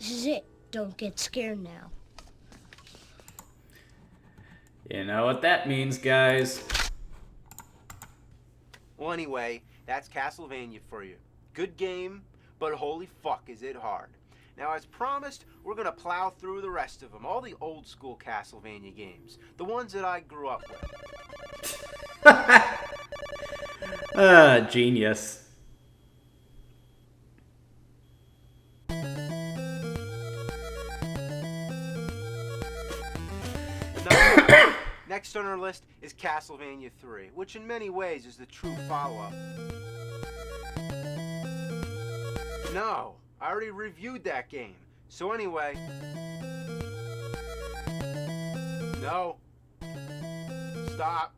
This is it. Don't get scared now. You know what that means, guys. Well, anyway, that's Castlevania for you. Good game, but holy fuck is it hard. Now, as promised, we're gonna plow through the rest of them, all the old school Castlevania games, the ones that I grew up with. Genius. Next on our list is Castlevania 3, which in many ways is the true follow-up. No, I already reviewed that game. So anyway... No. Stop.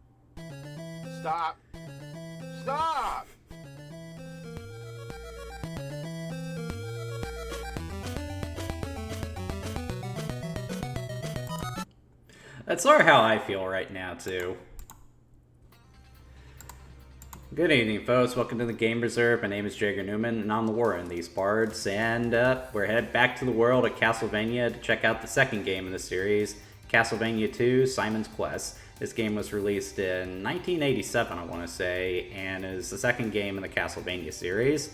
Stop. Stop! That's sort of how I feel right now, too. Good evening, folks. Welcome to the Game Reserve. My name is Jager Newman, and I'm the War in these bards. And we're headed back to the world of Castlevania to check out the second game in the series, Castlevania 2, Simon's Quest. This game was released in 1987, I want to say, and is the second game in the Castlevania series.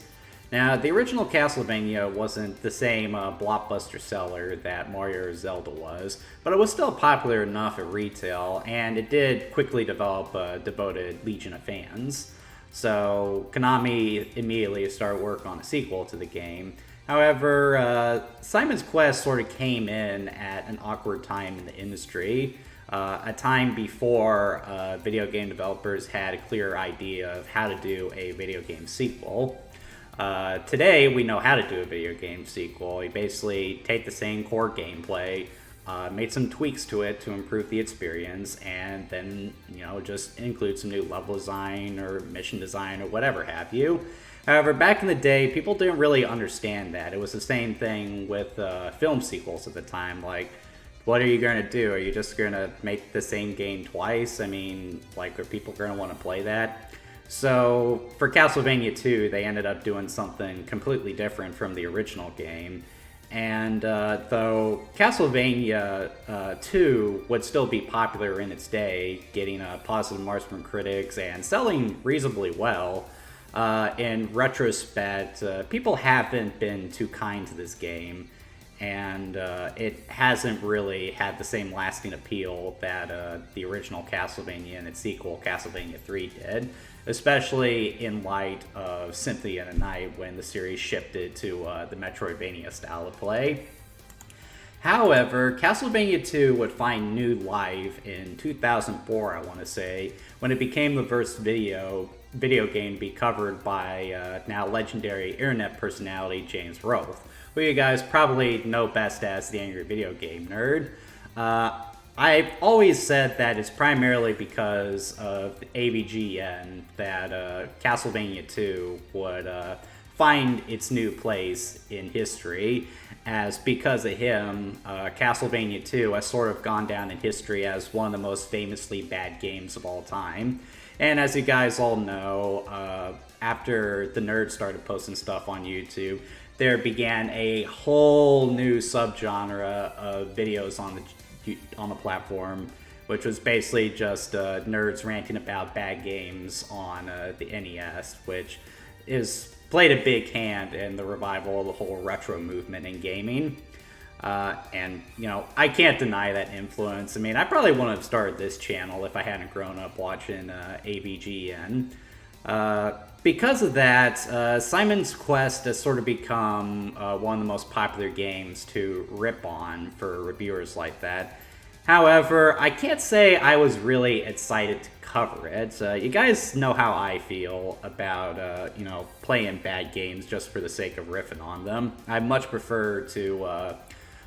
Now, the original Castlevania wasn't the same blockbuster seller that Mario or Zelda was, but it was still popular enough at retail, and it did quickly develop a devoted legion of fans. So, Konami immediately started work on a sequel to the game. However, Simon's Quest sort of came in at an awkward time in the industry, a time before video game developers had a clear idea of how to do a video game sequel. Today, we know how to do a video game sequel. You basically take the same core gameplay, made some tweaks to it to improve the experience, and then, just include some new level design or mission design or whatever have you. However, back in the day, people didn't really understand that. It was the same thing with film sequels at the time. Like, what are you going to do? Are you just going to make the same game twice? I mean, like, are people going to want to play that? So, for Castlevania 2, they ended up doing something completely different from the original game. And though Castlevania 2 would still be popular in its day, getting positive marks from critics and selling reasonably well, in retrospect, people haven't been too kind to this game. And it hasn't really had the same lasting appeal that the original Castlevania and its sequel, Castlevania 3, did. Especially in light of Symphony of the Night when the series shifted to the Metroidvania style of play. However, Castlevania 2 would find new life in 2004, I want to say, when it became the first video game to be covered by now legendary internet personality James Roth, who you guys probably know best as the Angry Video Game Nerd. I've always said that it's primarily because of AVGN that Castlevania 2 would find its new place in history, as because of him, Castlevania 2 has sort of gone down in history as one of the most famously bad games of all time. And as you guys all know, after the nerds started posting stuff on YouTube, there began a whole new subgenre of videos on the platform, which was basically just nerds ranting about bad games on the NES, which is played a big hand in the revival of the whole retro movement in gaming. And, I can't deny that influence. I mean, I probably wouldn't have started this channel if I hadn't grown up watching AVGN. Because of that, Simon's Quest has sort of become one of the most popular games to rip on for reviewers like that. However, I can't say I was really excited to cover it. You guys know how I feel about, playing bad games just for the sake of riffing on them. I much prefer to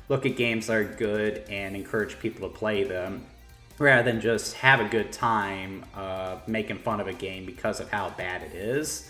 look at games that are good and encourage people to play them, rather than just have a good time making fun of a game because of how bad it is.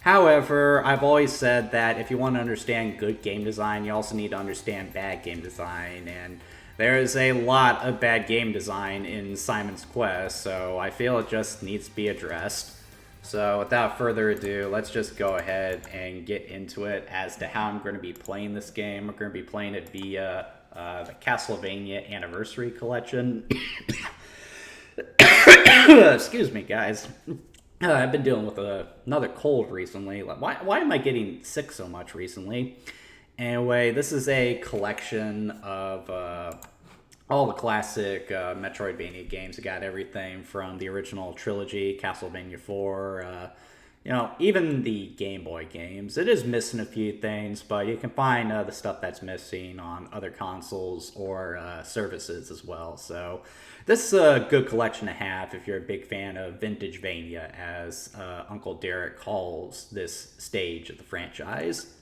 However, I've always said that if you want to understand good game design, you also need to understand bad game design, and there is a lot of bad game design in Simon's Quest, so I feel it just needs to be addressed. So without further ado, let's just go ahead and get into it as to how I'm going to be playing this game. We're going to be playing it via the Castlevania Anniversary Collection. Excuse me, guys. I've been dealing with another cold recently. Why am I getting sick so much recently? Anyway, this is a collection of all the classic Metroidvania games. I got everything from the original trilogy, Castlevania 4, even the Game Boy games. It is missing a few things, but you can find the stuff that's missing on other consoles or services as well. So this is a good collection to have if you're a big fan of Vintagevania, as Uncle Derek calls this stage of the franchise.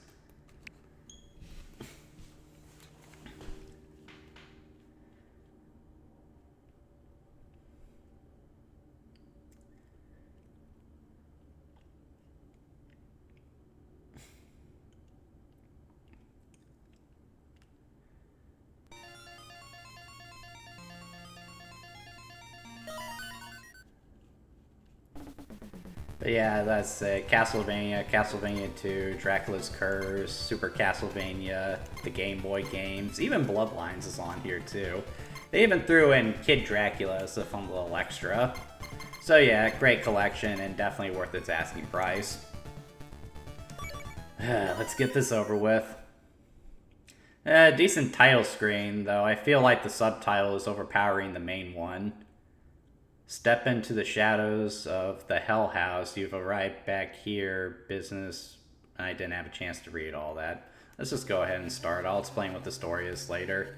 But yeah, that's Castlevania, Castlevania 2, Dracula's Curse, Super Castlevania, the Game Boy games, even Bloodlines is on here too. They even threw in Kid Dracula as a fun little extra. So yeah, great collection and definitely worth its asking price. Let's get this over with. Decent title screen, though I feel like the subtitle is overpowering the main one. Step into the shadows of the Hell House. You've arrived back here. Business. I didn't have a chance to read all that. Let's just go ahead and start. I'll explain what the story is later.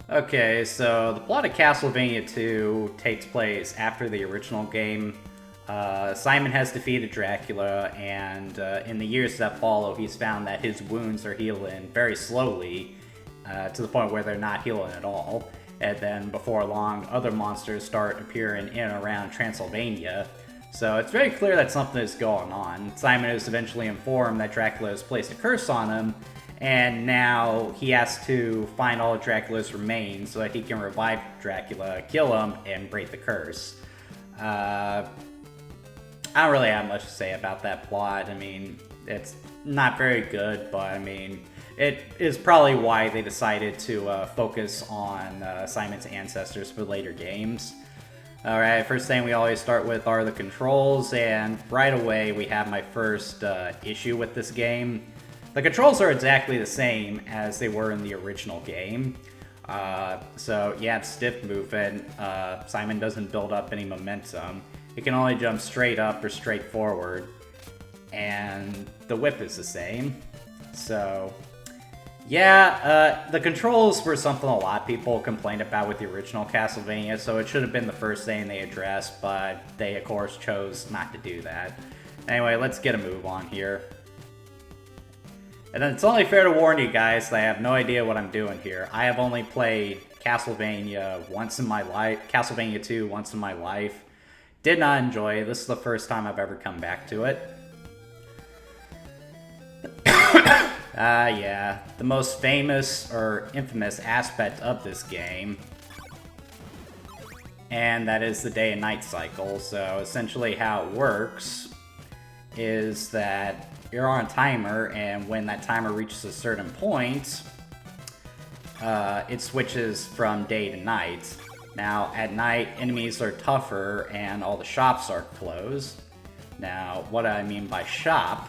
Okay, so the plot of Castlevania 2 takes place after the original game. Simon has defeated Dracula, and in the years that follow, he's found that his wounds are healing very slowly, to the point where they're not healing at all. And then, before long, other monsters start appearing in and around Transylvania. So it's very clear that something is going on. Simon is eventually informed that Dracula has placed a curse on him, and now he has to find all of Dracula's remains so that he can revive Dracula, kill him, and break the curse. I don't really have much to say about that plot. I mean, it's not very good, but I mean, it is probably why they decided to focus on Simon's ancestors for later games. Alright, first thing we always start with are the controls, and right away we have my first issue with this game. The controls are exactly the same as they were in the original game. So you have stiff movement. Simon doesn't build up any momentum. He can only jump straight up or straight forward, and the whip is the same. So, yeah, the controls were something a lot of people complained about with the original Castlevania, so it should have been the first thing they addressed, but they, of course, chose not to do that. Anyway, let's get a move on here. And then it's only fair to warn you guys that I have no idea what I'm doing here. I have only played Castlevania once in my life, Castlevania 2 once in my life. Did not enjoy it. This is the first time I've ever come back to it. Yeah. The most famous or infamous aspect of this game. And that is the day and night cycle. So essentially how it works is that you're on a timer, and when that timer reaches a certain point, it switches from day to night. Now, at night, enemies are tougher and all the shops are closed. Now, what do I mean by shop?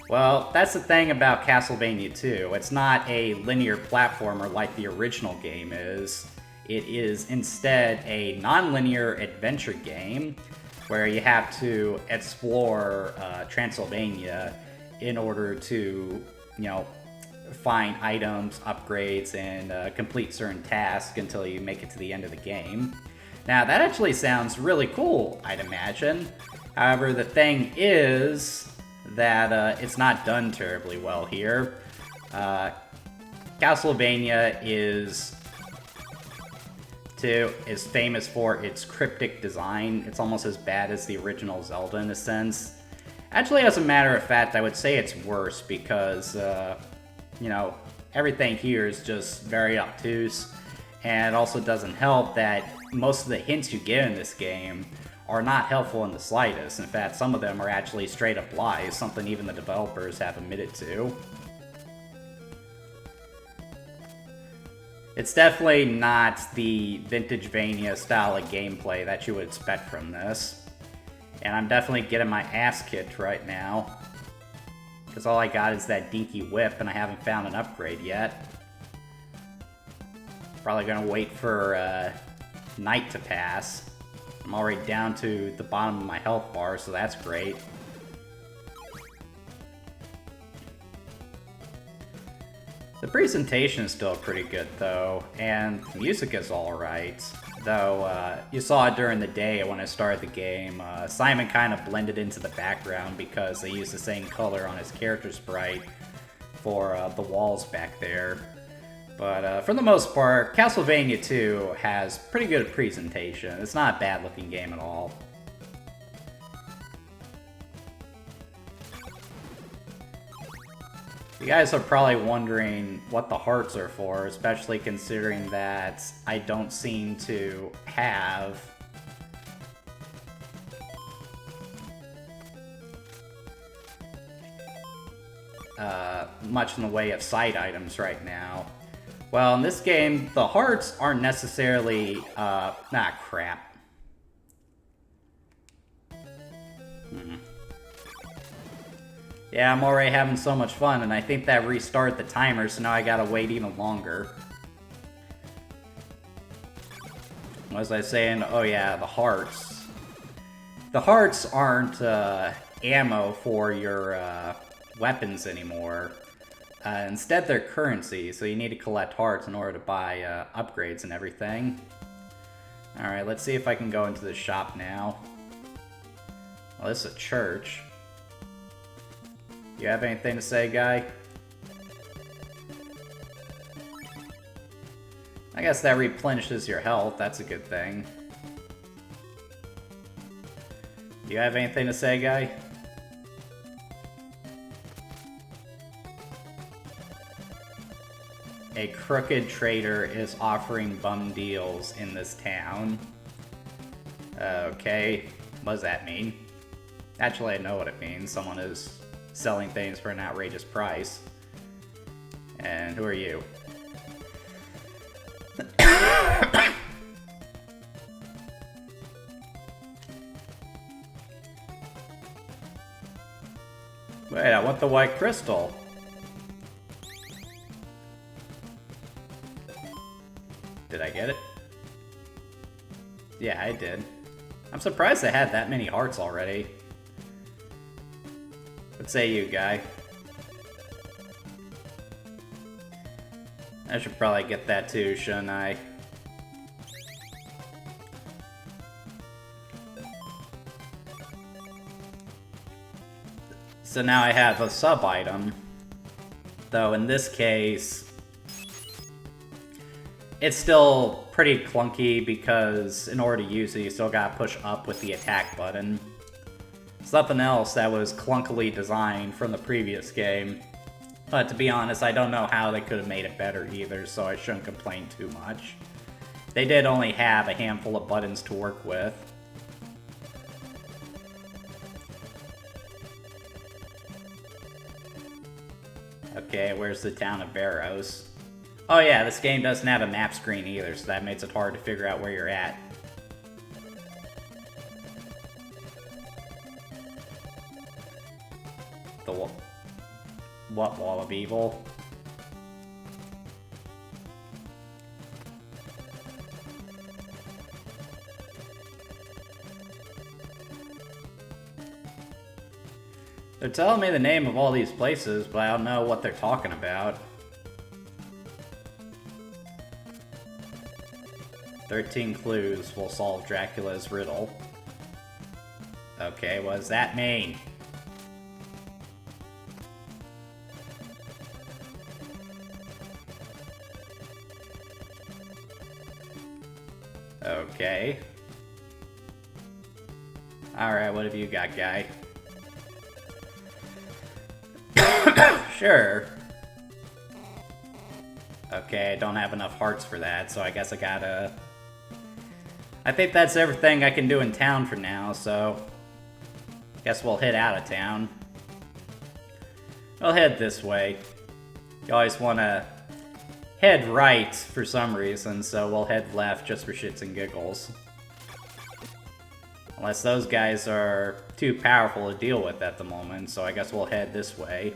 Well, that's the thing about Castlevania 2. It's not a linear platformer like the original game is. It is instead a non-linear adventure game where you have to explore Transylvania in order to, find items, upgrades, and complete certain tasks until you make it to the end of the game. Now, that actually sounds really cool, I'd imagine. However, the thing is that it's not done terribly well here. Castlevania is famous for its cryptic design. It's almost as bad as the original Zelda in a sense. Actually, as a matter of fact, I would say it's worse because, everything here is just very obtuse. And it also doesn't help that most of the hints you get in this game are not helpful in the slightest. In fact, some of them are actually straight up lies, something even the developers have admitted to. It's definitely not the Vintagevania style of gameplay that you would expect from this. And I'm definitely getting my ass kicked right now. Because all I got is that dinky whip, and I haven't found an upgrade yet. Probably gonna wait for night to pass. I'm already down to the bottom of my health bar, so that's great. The presentation is still pretty good, though, and the music is alright. Though, you saw it during the day when I started the game. Simon kind of blended into the background because they used the same color on his character sprite for the walls back there. But for the most part, Castlevania 2 has pretty good presentation. It's not a bad-looking game at all. You guys are probably wondering what the hearts are for, especially considering that I don't seem to have much in the way of side items right now. Well, in this game, the hearts aren't necessarily, crap. Yeah, I'm already having so much fun, and I think that restarted the timer, so now I gotta wait even longer. What was I saying? Oh yeah, the hearts. The hearts aren't, ammo for your, weapons anymore. Instead, they're currency, so you need to collect hearts in order to buy, upgrades and everything. Alright, let's see if I can go into the shop now. Well, this is a church. You have anything to say, guy? I guess that replenishes your health, that's a good thing. You have anything to say, guy? A crooked trader is offering bum deals in this town. Okay, what does that mean? Actually, I know what it means. Someone is selling things for an outrageous price. And who are you? Wait, I want the white crystal. Did I get it? Yeah, I did. I'm surprised I had that many hearts already. What say you, guy? I should probably get that too, shouldn't I? So now I have a sub-item. Though in this case, it's still pretty clunky because in order to use it, you still gotta push up with the attack button. Something else that was clunkily designed from the previous game. But to be honest, I don't know how they could have made it better either, so I shouldn't complain too much. They did only have a handful of buttons to work with. Okay, where's the town of Barrows? Oh yeah, this game doesn't have a map screen either, so that makes it hard to figure out where you're at. The what wall of evil? They're telling me the name of all these places, but I don't know what they're talking about. 13 clues will solve Dracula's riddle. Okay, what does that mean? Okay. Alright, what have you got, guy? Sure. Okay, I don't have enough hearts for that, so I guess I gotta... I think that's everything I can do in town for now, so... Guess we'll head out of town. We'll head this way. You always want to head right for some reason, so we'll head left just for shits and giggles. Unless those guys are too powerful to deal with at the moment, so I guess we'll head this way.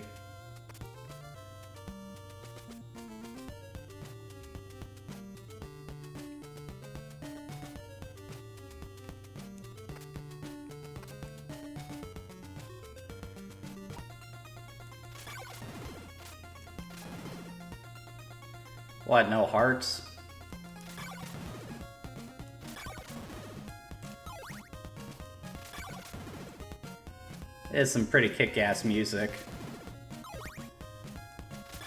What, no hearts? It's some pretty kick-ass music.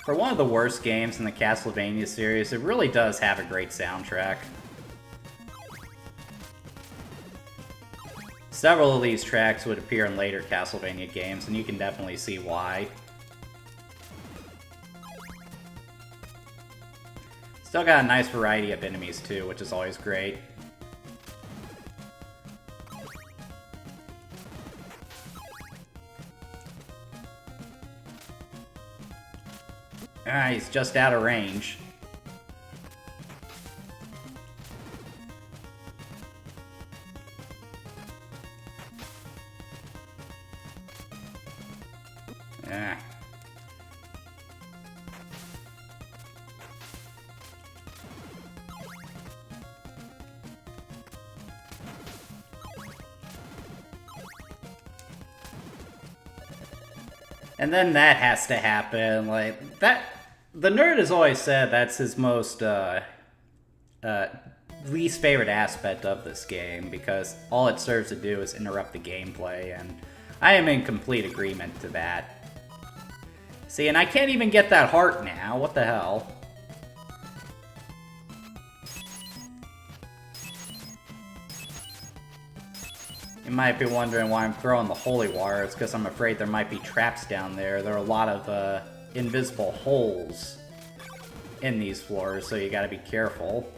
For one of the worst games in the Castlevania series, it really does have a great soundtrack. Several of these tracks would appear in later Castlevania games, and you can definitely see why. Still got a nice variety of enemies too, which is always great. Ah, he's just out of range. Ah. And then that has to happen, like, that... The nerd has always said that's his most, least favorite aspect of this game, because all it serves to do is interrupt the gameplay, and I am in complete agreement to that. See, and I can't even get that heart now, what the hell? You might be wondering why I'm throwing the holy water. It's because I'm afraid there might be traps down there. There are a lot of invisible holes in these floors, so you gotta be careful.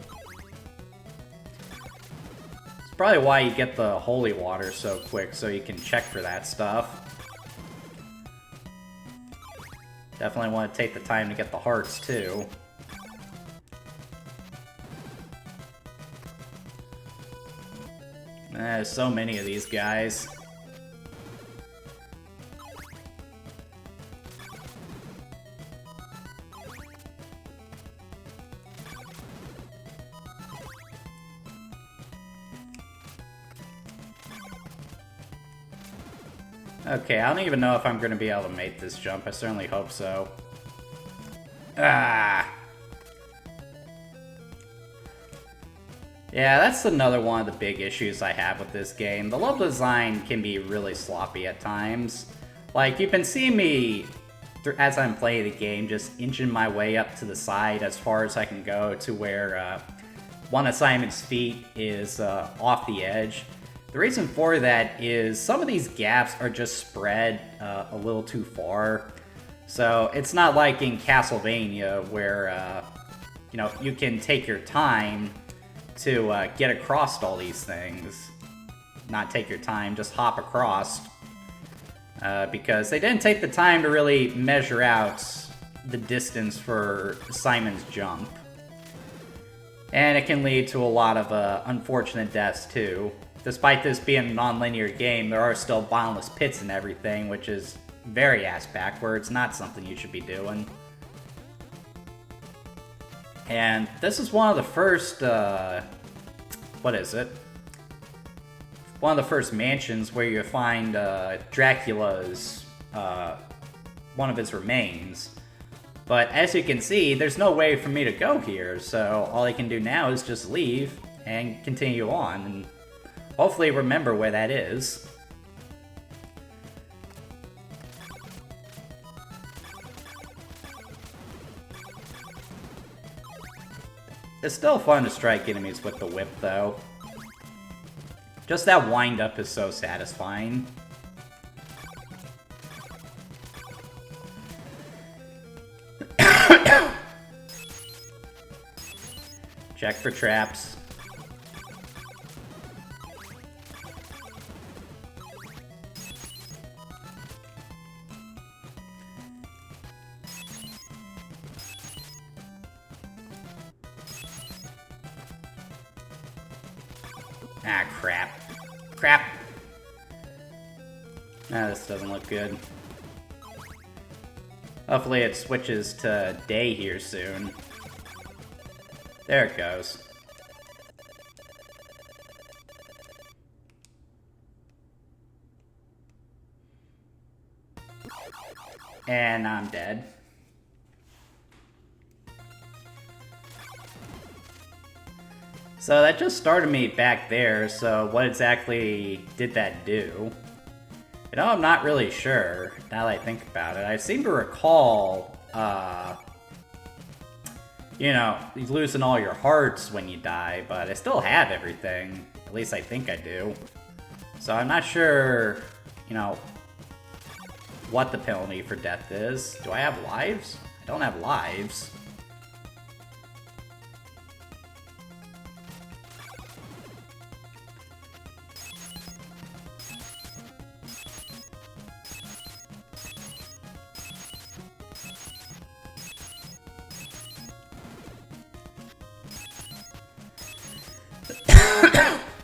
It's probably why you get the holy water so quick, so you can check for that stuff. Definitely want to take the time to get the hearts, too. There's so many of these guys. Okay, I don't even know if I'm going to be able to make this jump. I certainly hope so. Ah! Yeah, that's another one of the big issues I have with this game. The level design can be really sloppy at times. Like, you can see me, as I'm playing the game, just inching my way up to the side as far as I can go to where one of Simon's feet is off the edge. The reason for that is some of these gaps are just spread a little too far. So it's not like in Castlevania where, you know, you can take your time to get across all these things. Not take your time, just hop across. Because they didn't take the time to really measure out the distance for Simon's jump. And it can lead to a lot of unfortunate deaths too. Despite this being a non-linear game, there are still bottomless pits and everything, which is very ass-backwards, not something you should be doing. And this is one of the first, what is it? One of the first mansions where you find Dracula's, one of his remains. But as you can see, there's no way for me to go here, so all I can do now is just leave and continue on, and hopefully remember where that is. It's still fun to strike enemies with the whip, though. Just that wind-up is so satisfying. Check for traps. Ah, crap. Crap! Ah, this doesn't look good. Hopefully it switches to day here soon. There it goes. And I'm dead. So that just started me back there, so what exactly did that do? You know, I'm not really sure, now that I think about it. I seem to recall, you know, losing all your hearts when you die, but I still have everything. At least I think I do. So I'm not sure, you know, what the penalty for death is. Do I have lives? I don't have lives.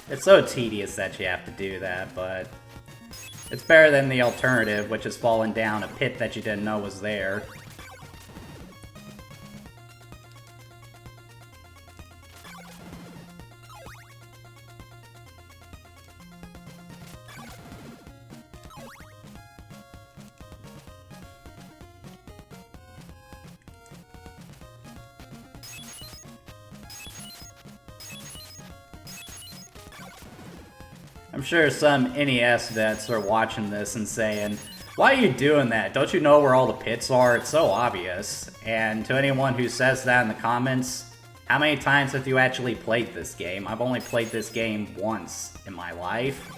It's so tedious that you have to do that, but it's better than the alternative, which is falling down a pit that you didn't know was there. I'm sure some NES vets are watching this and saying, why are you doing that? Don't you know where all the pits are? It's so obvious. And to anyone who says that in the comments, how many times have you actually played this game? I've only played this game once in my life.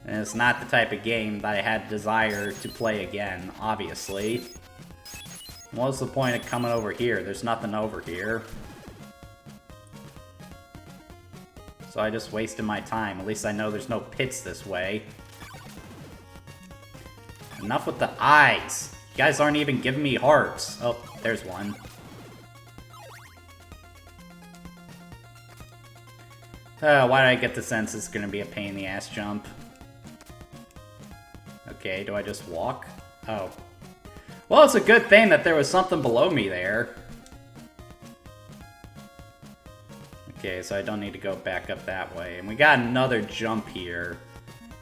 And it's not the type of game that I had desire to play again, obviously. What's the point of coming over here? There's nothing over here. So I just wasted my time. At least I know there's no pits this way. Enough with the eyes. You guys aren't even giving me hearts. Oh, there's one. Why did I get the sense it's gonna be a pain in the ass jump? Okay, do I just walk? Oh. Well, it's a good thing that there was something below me there. Okay, so I don't need to go back up that way. And we got another jump here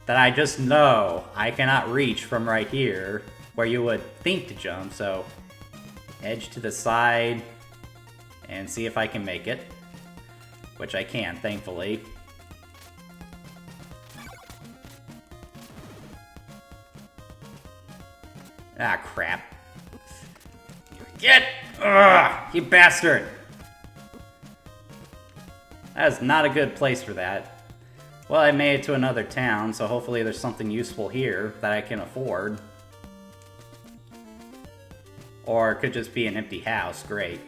that I just know I cannot reach from right here, where you would think to jump. So, edge to the side, and see if I can make it. Which I can, thankfully. Ah, crap. Get! Ugh, you bastard! That is not a good place for that. Well, I made it to another town, so hopefully there's something useful here that I can afford. Or it could just be an empty house. Great.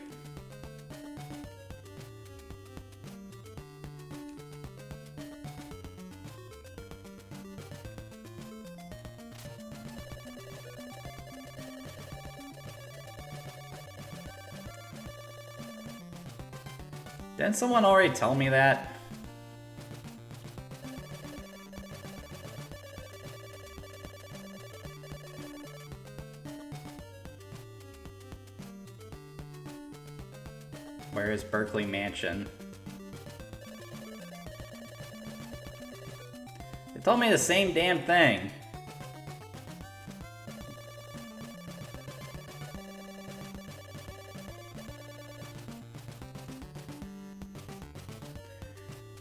Didn't someone already tell me that? Where is Berkeley Mansion? They told me the same damn thing.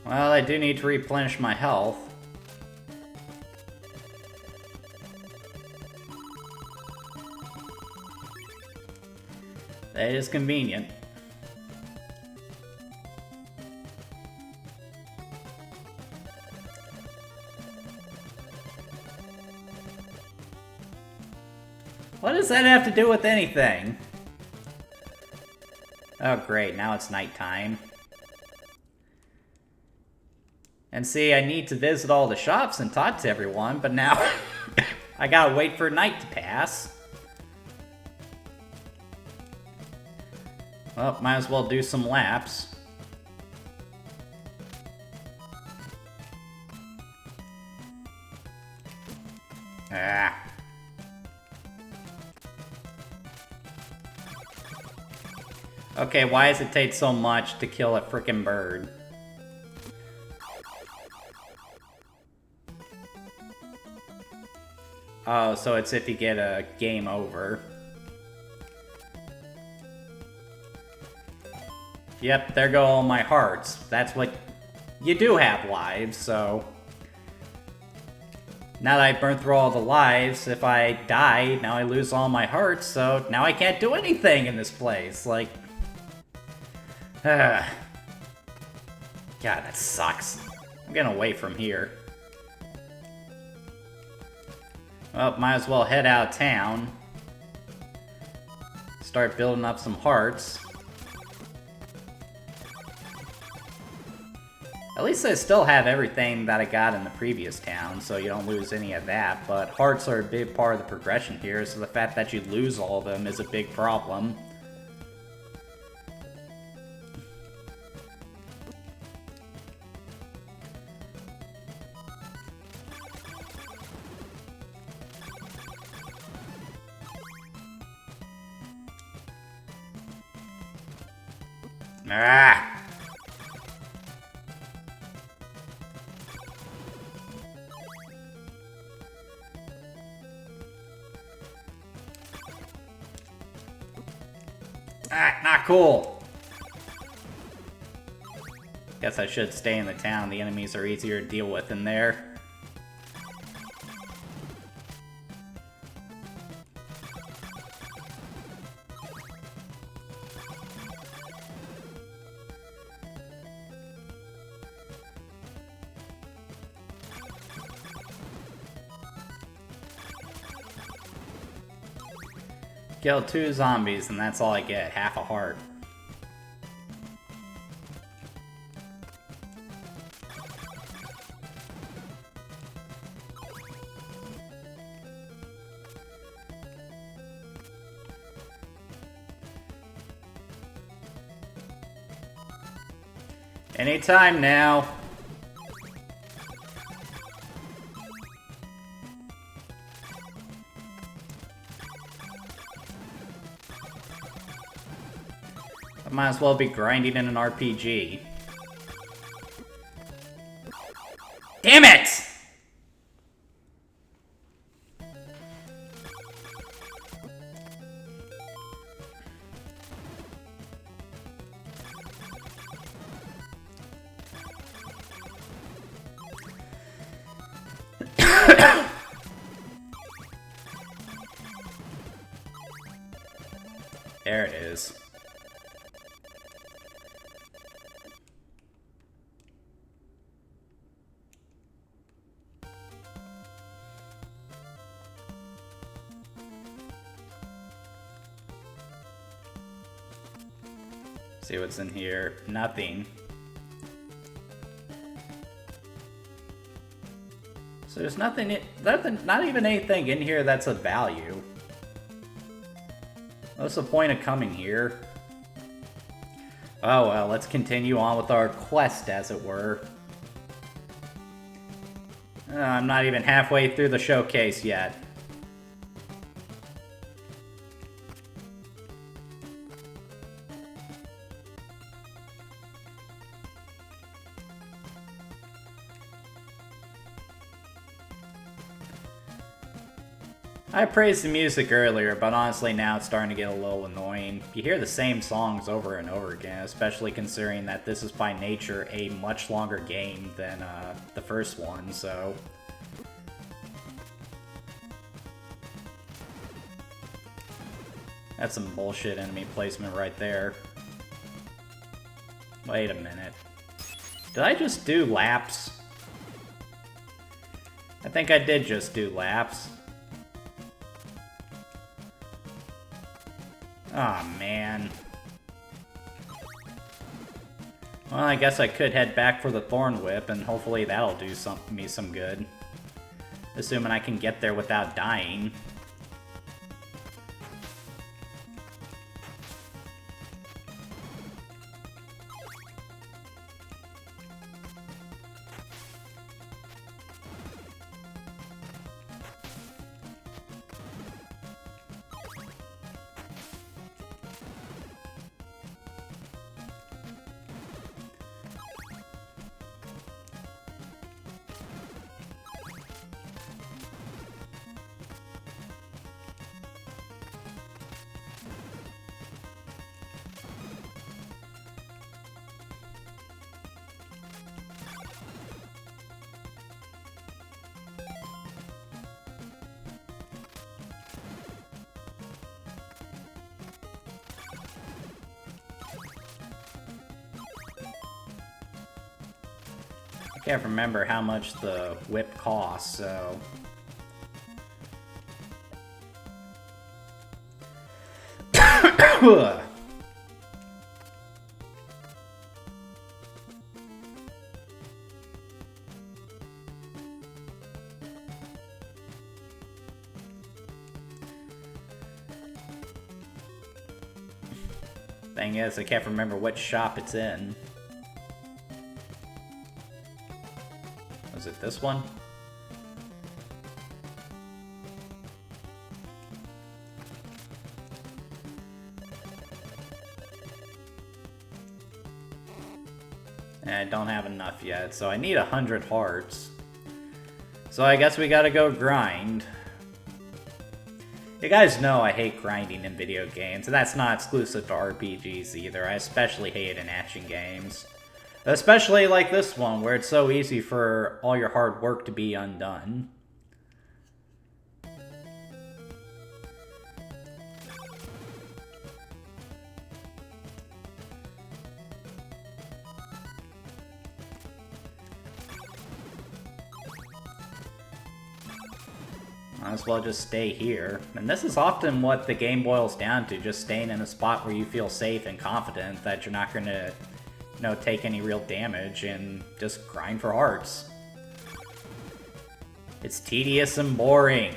Well, I do need to replenish my health. That is convenient. What does that have to do with anything? Oh great, now it's nighttime. And see, I need to visit all the shops and talk to everyone, but now I gotta wait for night to pass. Well, might as well do some laps. Ah. Okay, why does it take so much to kill a frickin' bird? Oh, so it's if you get a game over. Yep, there go all my hearts. That's what... You do have lives, so... Now that I burned through all the lives, if I die, now I lose all my hearts, so now I can't do anything in this place. Like... God, that sucks. I'm getting away from here. Well, might as well head out of town. Start building up some hearts. At least I still have everything that I got in the previous town, so you don't lose any of that, but hearts are a big part of the progression here, so the fact that you lose all of them is a big problem. Ah! Ah, not cool. Guess I should stay in the town. The enemies are easier to deal with in there. Kill 2 zombies and that's all I get, half a heart. Anytime now. I might as well be grinding in an RPG. Damn it! There it is. See what's in here. Nothing. So there's nothing, not even anything in here that's of value. What's the point of coming here? Oh well, let's continue on with our quest, as it were. I'm not even halfway through the showcase yet. I praised the music earlier, but honestly now it's starting to get a little annoying. You hear the same songs over and over again, especially considering that this is by nature a much longer game than the first one, so... That's some bullshit enemy placement right there. Wait a minute. Did I just do laps? I think I did just do laps. Aw, man. Well, I guess I could head back for the Thorn Whip, and hopefully that'll do me some good. Assuming I can get there without dying. I can't remember how much the whip costs, so... Thing is, I can't remember which shop it's in. Was it this one? I don't have enough yet, so I need 100 hearts. So I guess we gotta go grind. You guys know I hate grinding in video games, and that's not exclusive to RPGs either. I especially hate it in action games. Especially like this one, where it's so easy for all your hard work to be undone. Might as well just stay here. And this is often what the game boils down to, just staying in a spot where you feel safe and confident that you're not gonna, you know, take any real damage and just grind for hearts. It's tedious and boring.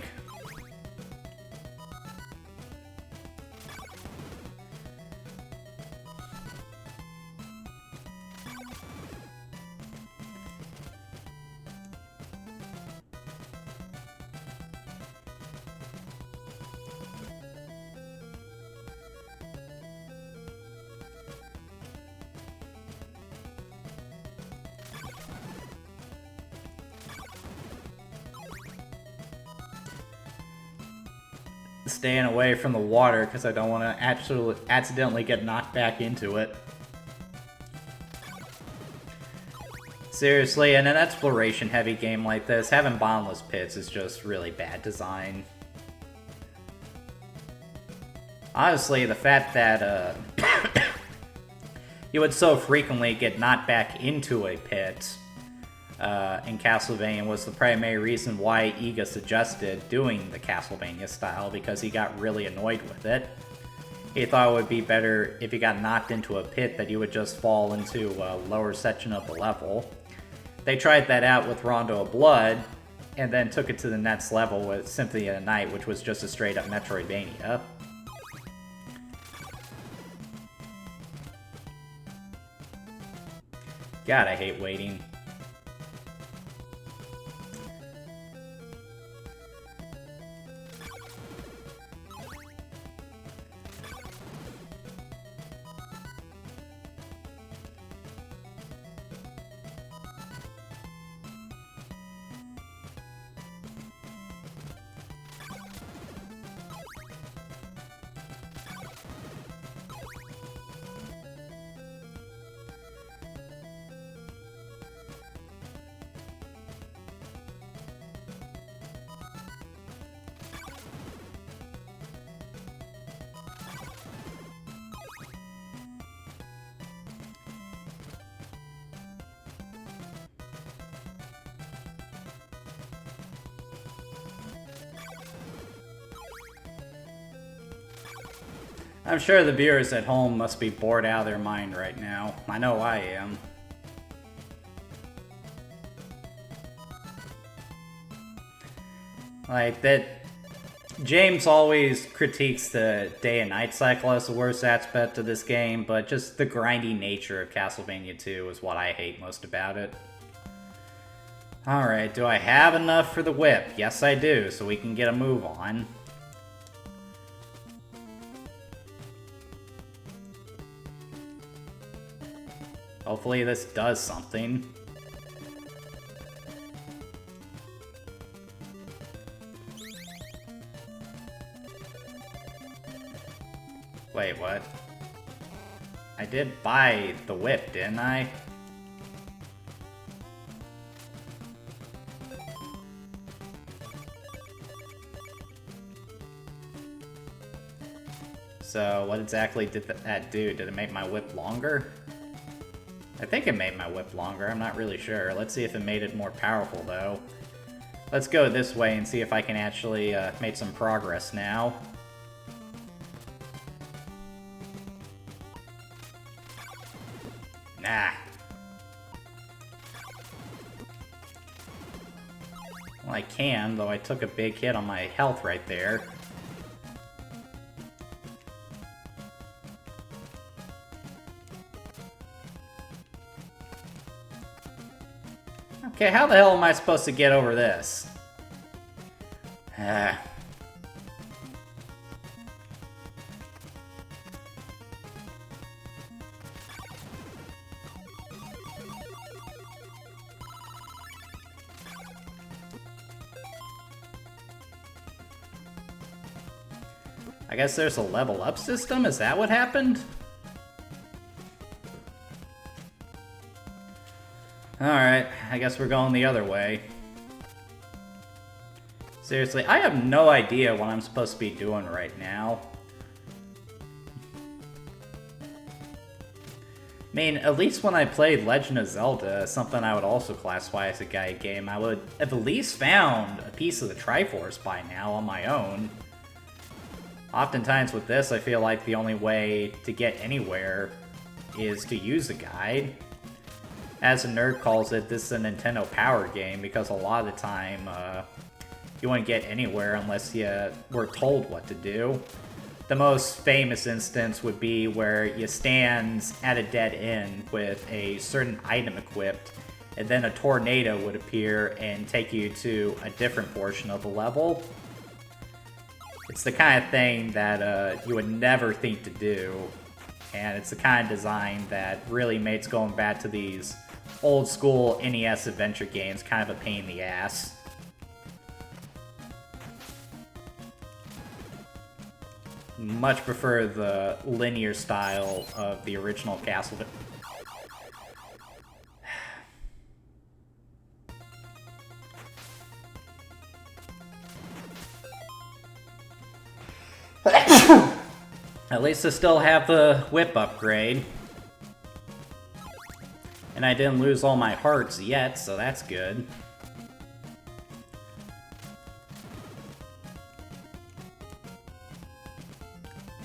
Staying away from the water because I don't want to accidentally get knocked back into it. Seriously, in an exploration-heavy game like this, having bottomless pits is just really bad design. Honestly, the fact that you would so frequently get knocked back into a pit in Castlevania was the primary reason why Iga suggested doing the Castlevania style, because he got really annoyed with it. He thought it would be better if you got knocked into a pit that you would just fall into a lower section of the level. They tried that out with Rondo of Blood, and then took it to the next level with Symphony of the Night, which was just a straight-up Metroidvania. God, I hate waiting. I'm sure the viewers at home must be bored out of their mind right now. I know I am. Like, that... James always critiques the day and night cycle as the worst aspect of this game, but just the grindy nature of Castlevania 2 is what I hate most about it. Alright, do I have enough for the whip? Yes, I do, so we can get a move on. Hopefully this does something. Wait, what? I did buy the whip, didn't I? So, what exactly did that do? Did it make my whip longer? I think it made my whip longer, I'm not really sure. Let's see if it made it more powerful, though. Let's go this way and see if I can actually make some progress now. Nah. Well, I can, though I took a big hit on my health right there. Okay, how the hell am I supposed to get over this? I guess there's a level up system? Is that what happened? Alright, I guess we're going the other way. Seriously, I have no idea what I'm supposed to be doing right now. I mean, at least when I played Legend of Zelda, something I would also classify as a guide game, I would have at least found a piece of the Triforce by now on my own. Oftentimes with this, I feel like the only way to get anywhere is to use a guide. As a nerd calls it, this is a Nintendo Power game, because a lot of the time, you wouldn't get anywhere unless you were told what to do. The most famous instance would be where you stand at a dead end with a certain item equipped, and then a tornado would appear and take you to a different portion of the level. It's the kind of thing that you would never think to do, and it's the kind of design that really makes going back to these old school NES adventure games kind of a pain in the ass. Much prefer the linear style of the original Castlevania. At least I still have the whip upgrade. And I didn't lose all my hearts yet, so that's good.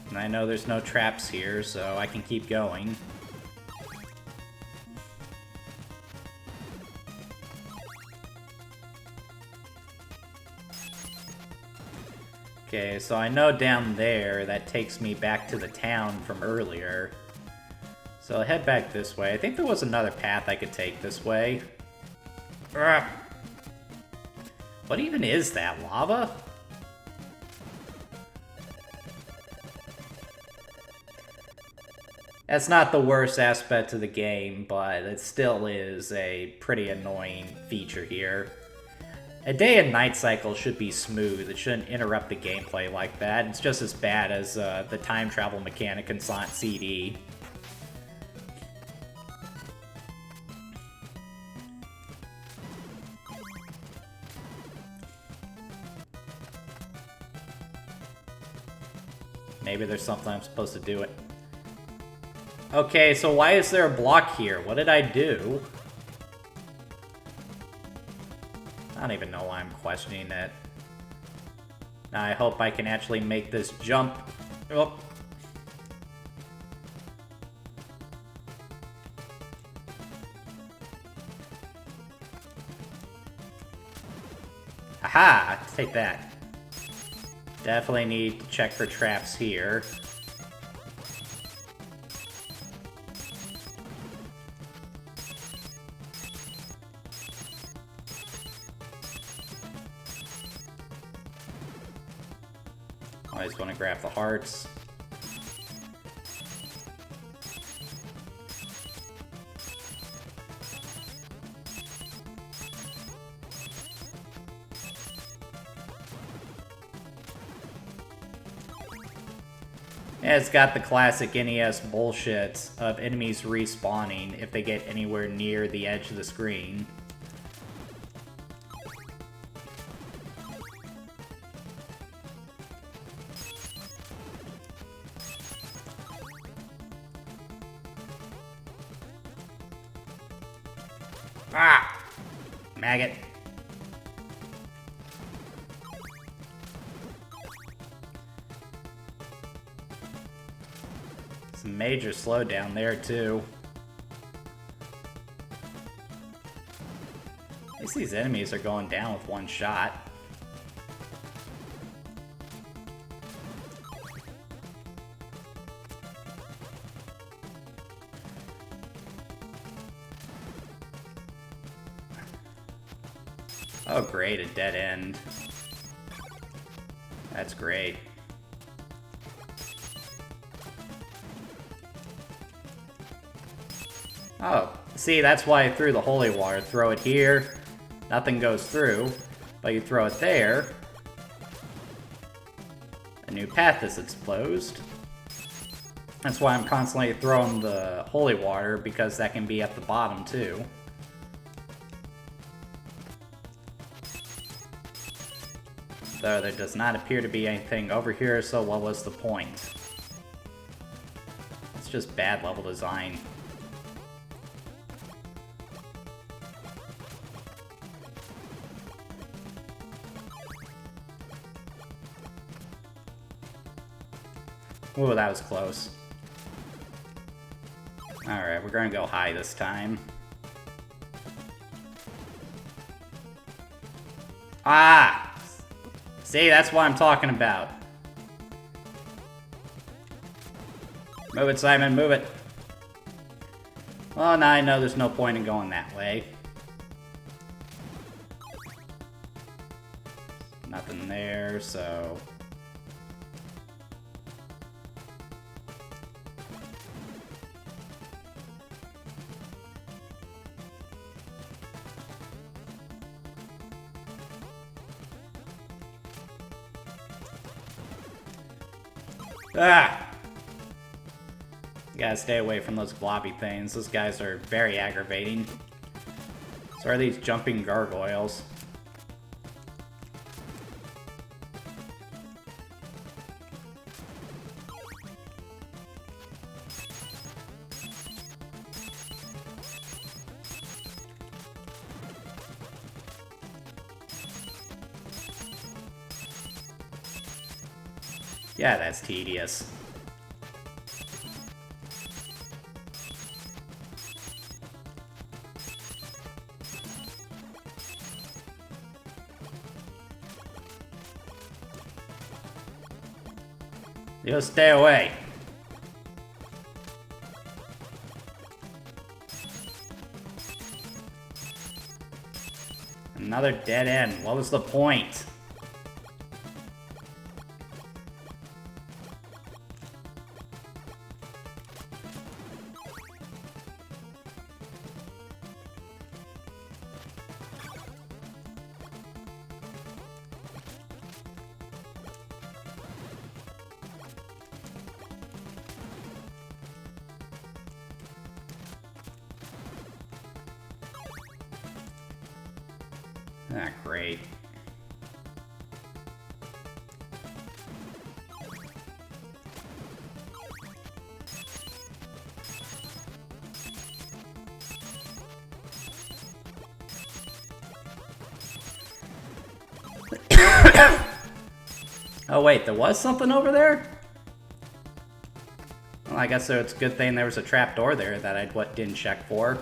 And I know there's no traps here, so I can keep going. Okay, so I know down there that takes me back to the town from earlier. So I'll head back this way. I think there was another path I could take this way. Ugh. What even is that, lava? That's not the worst aspect of the game, but it still is a pretty annoying feature here. A day and night cycle should be smooth. It shouldn't interrupt the gameplay like that. It's just as bad as the time travel mechanic in Sonic CD. Maybe there's something I'm supposed to do it. Okay, so why is there a block here? What did I do? I don't even know why I'm questioning it. Now I hope I can actually make this jump. Oh. Aha! Aha! Take that. Definitely need to check for traps here. Always want to grab the hearts. Yeah, it's got the classic NES bullshit of enemies respawning if they get anywhere near the edge of the screen. Ah! Maggot. Some major slowdown there, too. At least these enemies are going down with one shot. Oh great, a dead end. That's great. Oh, see, that's why I threw the holy water. Throw it here, nothing goes through, but you throw it there, a new path is exposed. That's why I'm constantly throwing the holy water, because that can be at the bottom too. Though there does not appear to be anything over here, so what was the point? It's just bad level design. Ooh, that was close. Alright, we're gonna go high this time. Ah! See, that's what I'm talking about. Move it, Simon, move it. Well, now I know there's no point in going that way. Nothing there, so... Ah! You gotta stay away from those blobby things. Those guys are very aggravating. So are these jumping gargoyles. Yeah, that's tedious. You stay away. Another dead end. What was the point? Ah, great. Oh wait, there was something over there? Well, I guess so it's a good thing there was a trapdoor there that I didn't check for.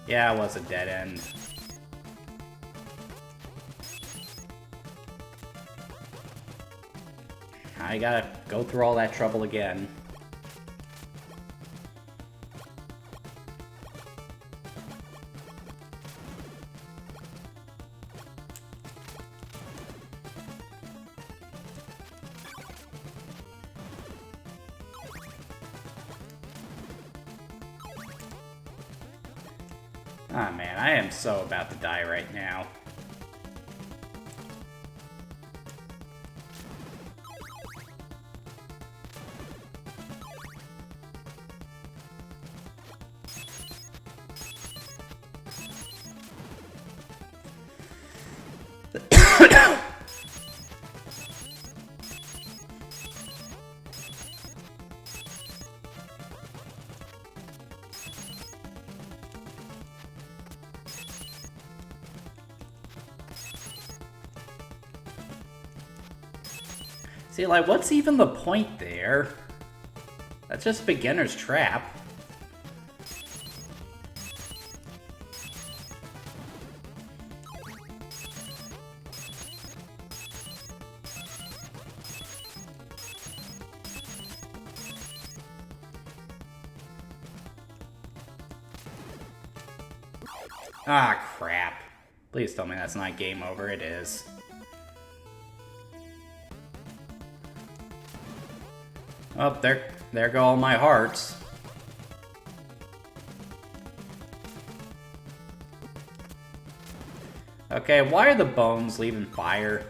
Yeah, it was a dead end. I gotta go through all that trouble again. Ah, man, I am so about to die right now. See, like, what's even the point there? That's just beginner's trap. Ah, crap. Please tell me that's not game over. It is. Oh, there go all my hearts. Okay, why are the bones leaving fire?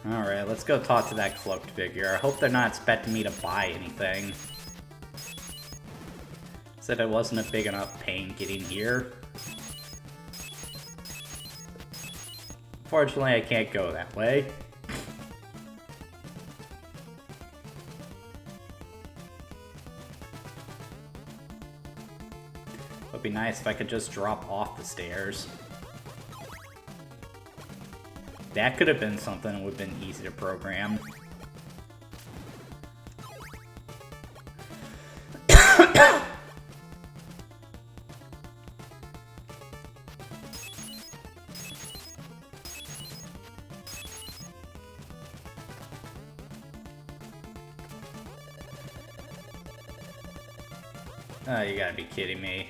Alright, let's go talk to that cloaked figure. I hope they're not expecting me to buy anything. Said it wasn't a big enough pain getting here. Fortunately, I can't go that way. Would be nice if I could just drop off the stairs. That could have been something that would have been easy to program. Oh, you gotta be kidding me.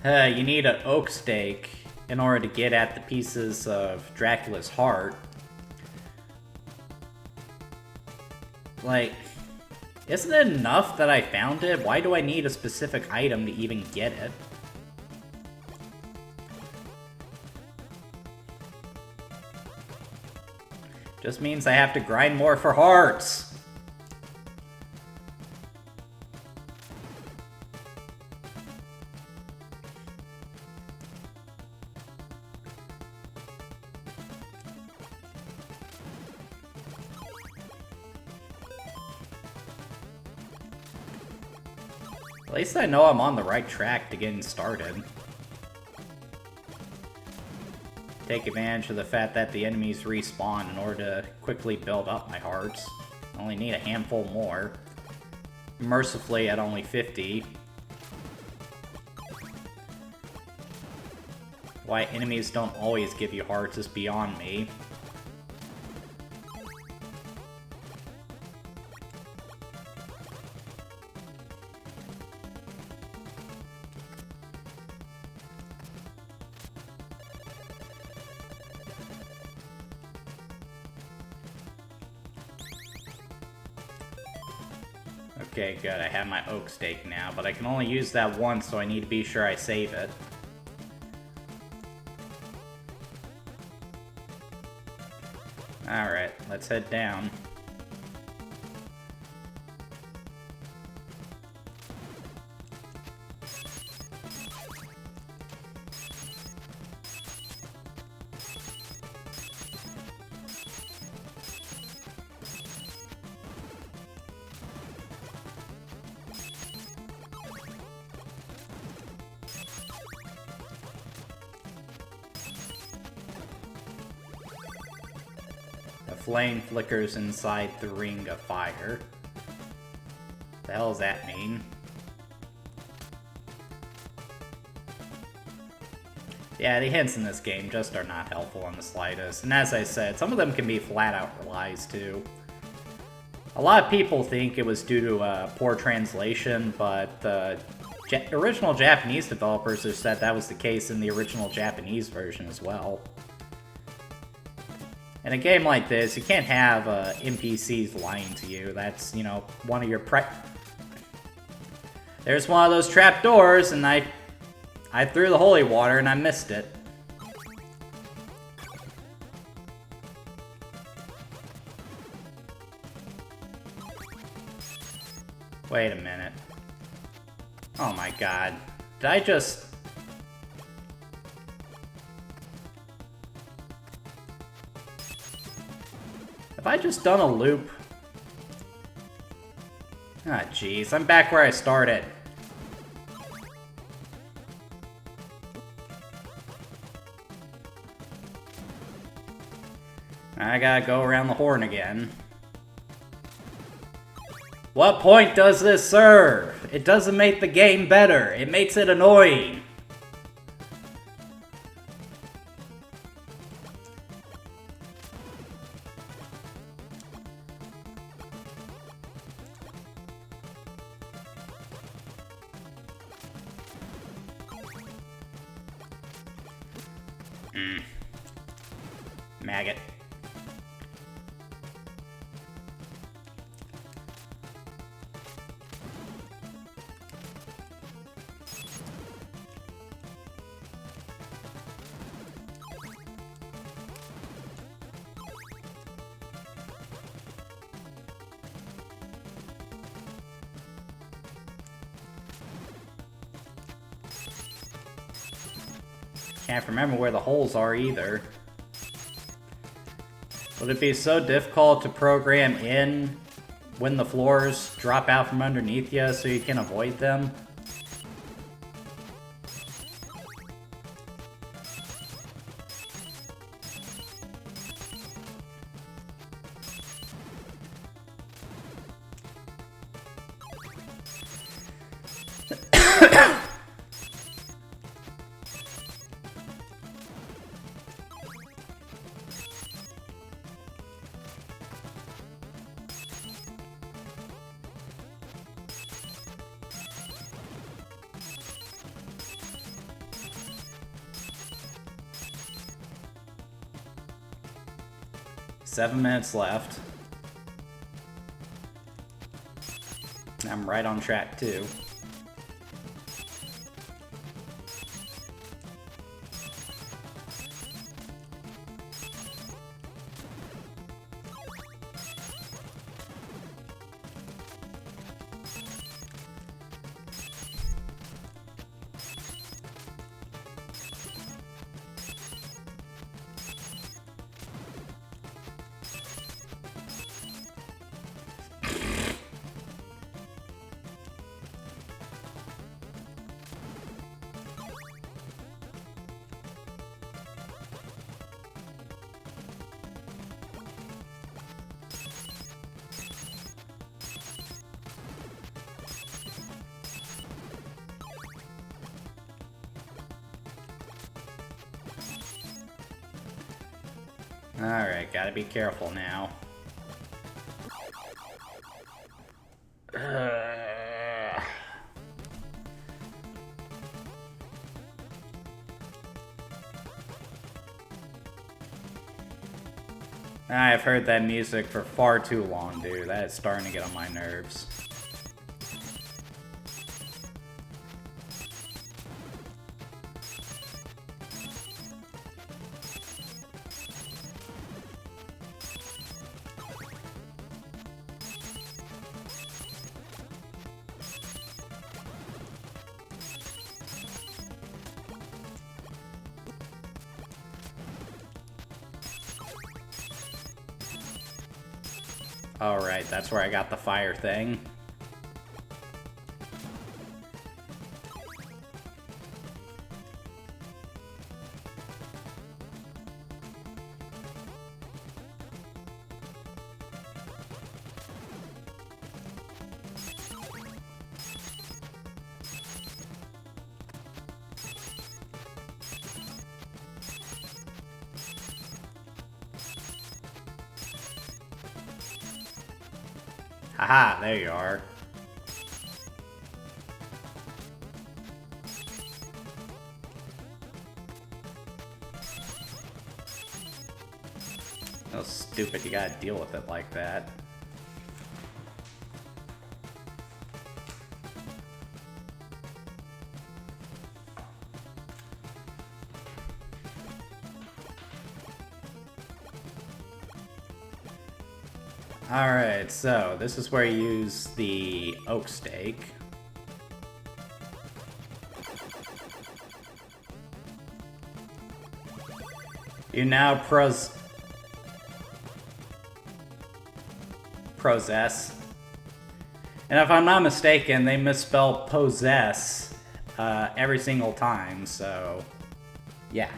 You need an oak stake in order to get at the pieces of Dracula's heart. Like, isn't it enough that I found it? Why do I need a specific item to even get it? Just means I have to grind more for hearts. At least I know I'm on the right track to getting started. Take advantage of the fact that the enemies respawn in order to quickly build up my hearts. I only need a handful more. Mercifully at only 50. Why enemies don't always give you hearts is beyond me. Okay, good. I have my oak stake now, but I can only use that once, so I need to be sure I save it. Alright, let's head down. flame flickers inside the ring of fire. The hell does that mean? Yeah, the hints in this game just are not helpful in the slightest. And as I said, some of them can be flat-out lies, too. A lot of people think it was due to poor translation, but the original Japanese developers have said that was the case in the original Japanese version as well. In a game like this, you can't have NPCs lying to you. That's, you know, one of your There's one of those trap doors, and I threw the holy water and I missed it. Wait a minute. Oh my god. Did I just... Have I just done a loop? Ah, jeez. I'm back where I started. I gotta go around the horn again. What point does this serve? It doesn't make the game better. It makes it annoying. Maggot. Can't remember where the holes are either. Would it be so difficult to program in when the floors drop out from underneath you so you can avoid them? Seven minutes left. I'm right on track, too. Alright, gotta be careful now. I've heard that music for far too long, dude. That is starting to get on my nerves. Alright, that's where I got the fire thing. Haha, there you are. Oh, stupid, you gotta deal with it like that. Alright, so this is where you use the oak stake. You now possess. And if I'm not mistaken, they misspell possess every single time, so yeah.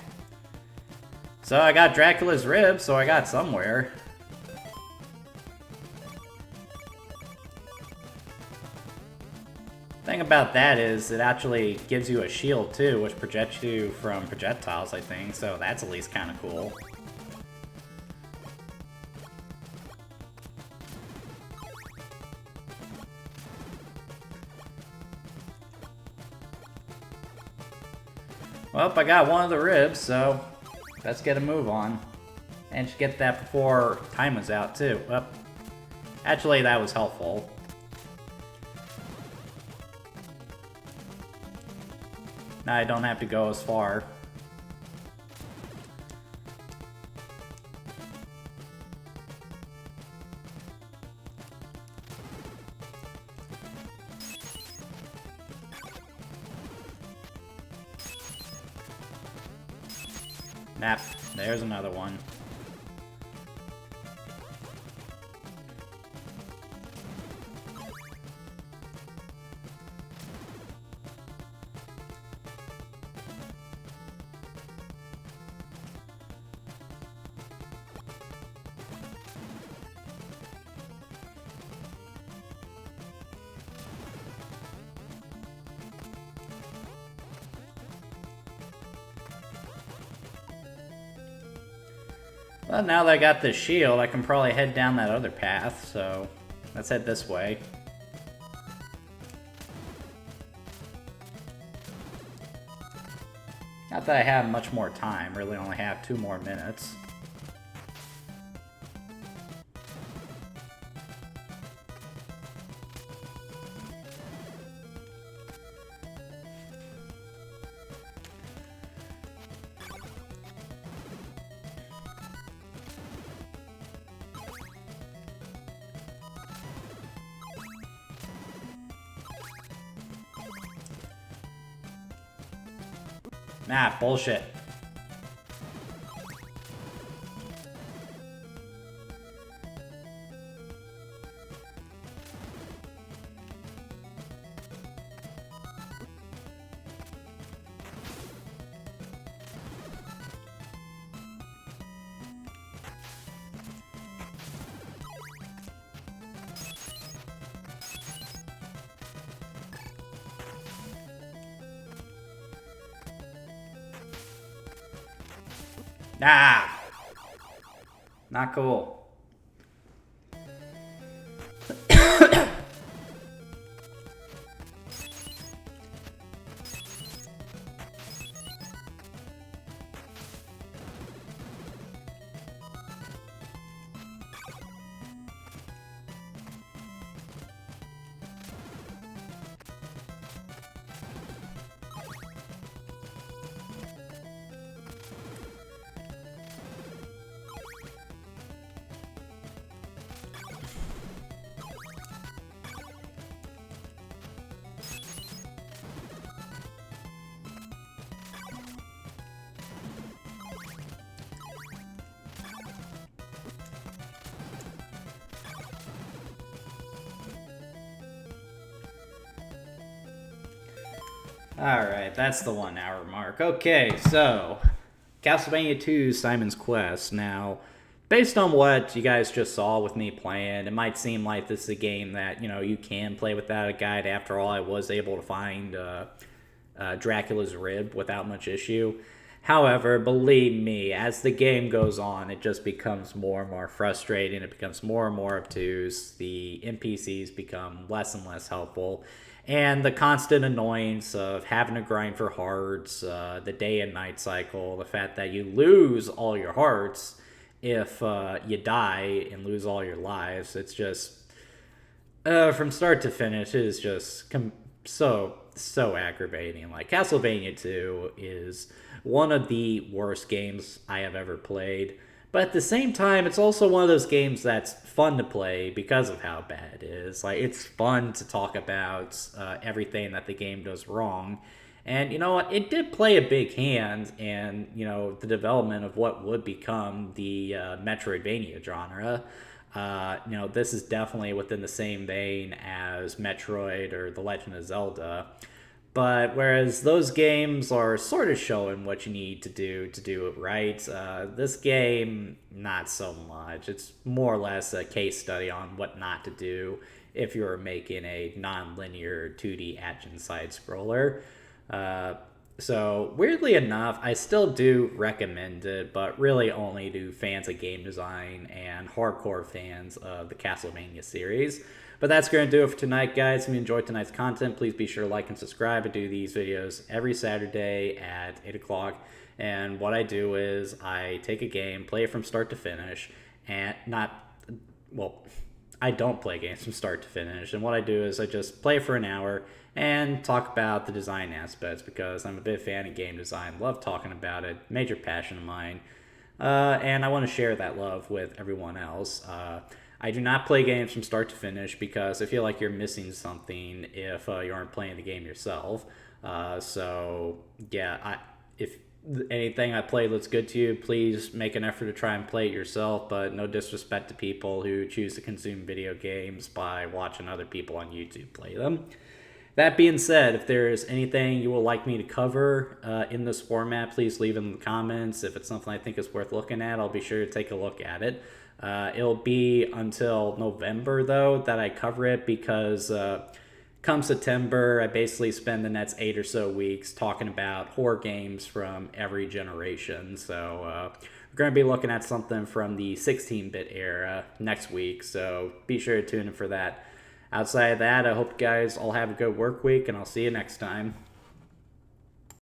So I got Dracula's rib, so I got somewhere. Thing about that is it actually gives you a shield too, which protects you from projectiles, I think, so that's at least kind of cool. Well, I got one of the ribs, so let's get a move on. And should get that before time was out too. Well, actually that was helpful. Now I don't have to go as far. Nap, there's another one. Well, now that I got this shield, I can probably head down that other path, so let's head this way. Not that I have much more time, really only have 2 more minutes. Nah, bullshit. Nah! Not cool. Alright, that's the 1 hour mark. Okay, so Castlevania 2 Simon's Quest. Now, based on what you guys just saw with me playing, it might seem like this is a game that, you can play without a guide. After all, I was able to find Dracula's rib without much issue. However, believe me, as the game goes on, it just becomes more and more frustrating. It becomes more and more obtuse. The NPCs become less and less helpful. And the constant annoyance of having to grind for hearts, the day and night cycle, the fact that you lose all your hearts if you die and lose all your lives. It's just, from start to finish, it is just so aggravating. Like, Castlevania 2 is one of the worst games I have ever played. But at the same time, it's also one of those games that's fun to play because of how bad it is. Like, it's fun to talk about everything that the game does wrong. And you know what? It did play a big hand in, the development of what would become the Metroidvania genre. This is definitely within the same vein as Metroid or The Legend of Zelda. But whereas those games are sort of showing what you need to do it right, this game, not so much. It's more or less a case study on what not to do if you're making a non-linear 2D action side-scroller. So, weirdly enough, I still do recommend it, but really only to fans of game design and hardcore fans of the Castlevania series. But that's going to do it for tonight, guys. If you enjoyed tonight's content, please be sure to like and subscribe. I do these videos every Saturday at 8 o'clock. And what I do is I take a game, play it from start to finish, and I don't play games from start to finish. And what I do is I just play for an hour and talk about the design aspects because I'm a big fan of game design. Love talking about it. Major passion of mine. And I want to share that love with everyone else. I do not play games from start to finish because I feel like you're missing something if you aren't playing the game yourself. If anything I play looks good to you, please make an effort to try and play it yourself, but no disrespect to people who choose to consume video games by watching other people on YouTube play them. That being said, if there's anything you would like me to cover in this format, please leave it in the comments. If it's something I think is worth looking at, I'll be sure to take a look at it. It'll be until November, though, that I cover it because come September, I basically spend the next 8 or so weeks talking about horror games from every generation. So we're going to be looking at something from the 16-bit era next week, so be sure to tune in for that. Outside of that, I hope you guys all have a good work week, and I'll see you next time.